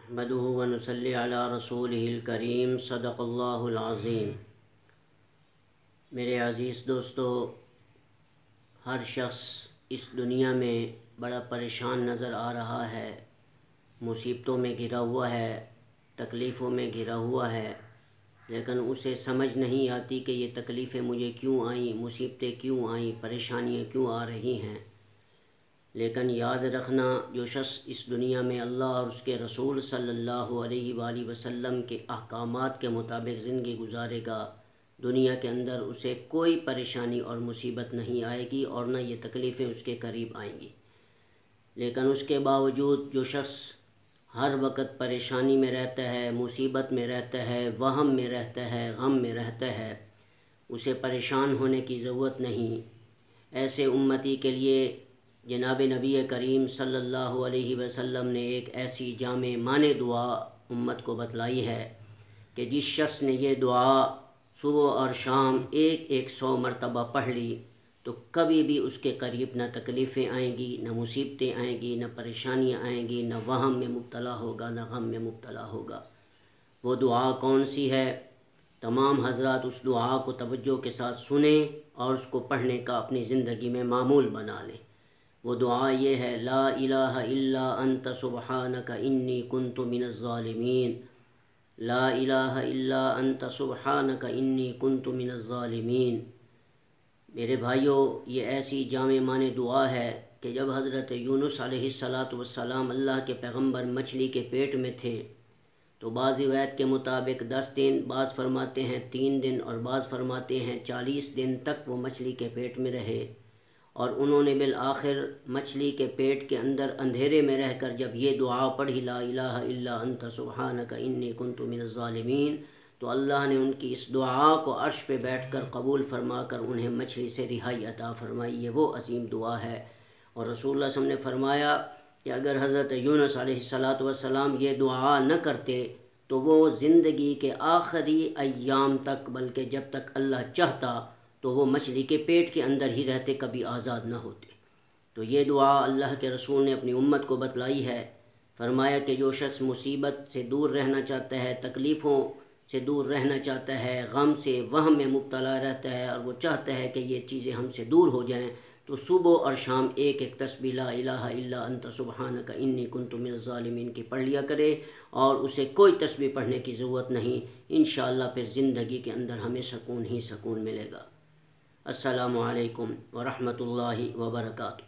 نحمده ونصلی علی رسولہ الکریم صدق اللہ العظیم۔ میرے عزیز دوستو، ہر شخص اس دنیا میں بڑا پریشان نظر آ رہا ہے، مصیبتوں میں گھرا ہوا ہے، تکلیفوں میں گھرا ہوا ہے، لیکن اسے سمجھ نہیں آتی کہ یہ تکلیفیں مجھے کیوں آئیں، مصیبتیں کیوں آئیں، پریشانیاں کیوں آ رہی ہیں۔ لیکن یاد رکھنا، جو شخص اس دنیا میں اللہ اور اس کے رسول صلی اللہ علیہ وآلہ وسلم کے احکامات کے مطابق زندگی گزارے گا، دنیا کے اندر اسے کوئی پریشانی اور مصیبت نہیں آئے گی اور نہ یہ تکلیفیں اس کے قریب آئیں گی۔ لیکن اس کے باوجود جو شخص ہر وقت پریشانی میں رہتا ہے، مصیبت میں رہتا ہے، وہم میں رہتا ہے، غم میں رہتا ہے، اسے پریشان ہونے کی ضرورت نہیں۔ ایسے امتی کے لیے جناب نبی کریم صلی اللہ علیہ وسلم نے ایک ایسی جامع معنی دعا امت کو بتلائی ہے کہ جس شخص نے یہ دعا صبح اور شام 100 مرتبہ پڑھ لی تو کبھی بھی اس کے قریب نہ تکلیفیں آئیں گی، نہ مصیبتیں آئیں گی، نہ پریشانیاں آئیں گی، نہ وہم میں مبتلا ہوگا، نہ غم میں مبتلا ہوگا۔ وہ دعا کون سی ہے؟ تمام حضرات اس دعا کو توجہ کے ساتھ سنیں اور اس کو پڑھنے کا اپنی زندگی میں معمول بنا لیں۔ وہ دعا یہ ہے: لا الہ الا انت سبحانک انی کنت من الظالمین، لا الہ الا انت سبحانک انی کنت من الظالمین۔ میرے بھائیوں، یہ ایسی جامع معنی دعا ہے کہ جب حضرت یونس علیہ السلام اللہ کے پیغمبر مچھلی کے پیٹ میں تھے تو بعض روایت کے مطابق 10 دن، بعض فرماتے ہیں 3 دن اور بعض فرماتے ہیں 40 دن تک وہ مچھلی کے پیٹ میں رہے، اور انہوں نے بالآخر مچھلی کے پیٹ کے اندر اندھیرے میں رہ کر جب یہ دعا پڑھی، لا الہ الا انت سبحانک انی کنت من الظالمین، تو اللہ نے ان کی اس دعا کو عرش پہ بیٹھ کر قبول فرما کر انہیں مچھلی سے رہائی عطا فرمائی۔ یہ وہ عظیم دعا ہے، اور رسول اللہ صلی اللہ علیہ وسلم نے فرمایا کہ اگر حضرت یونس علیہ السلام یہ دعا نہ کرتے تو وہ زندگی کے آخری ایام تک، بلکہ جب تک اللہ چاہتا تو وہ مچھلی کے پیٹ کے اندر ہی رہتے، کبھی آزاد نہ ہوتے۔ تو یہ دعا اللہ کے رسول نے اپنی امت کو بتلائی ہے۔ فرمایا کہ جو شخص مصیبت سے دور رہنا چاہتا ہے، تکلیفوں سے دور رہنا چاہتا ہے، غم سے وہم میں مبتلا رہتا ہے اور وہ چاہتا ہے کہ یہ چیزیں ہم سے دور ہو جائیں، تو صبح اور شام ایک تسبیح لا الہ الا انت سبحانک انی کنت من الظالمین کی پڑھ لیا کرے، اور اسے کوئی تسبیح پڑھنے کی ضرورت نہیں۔ انشاءاللہ پھر زندگی کے اندر ہمیں سکون ہی سکون ملے گا۔ السلام علیکم ورحمۃ اللہ وبرکاتہ۔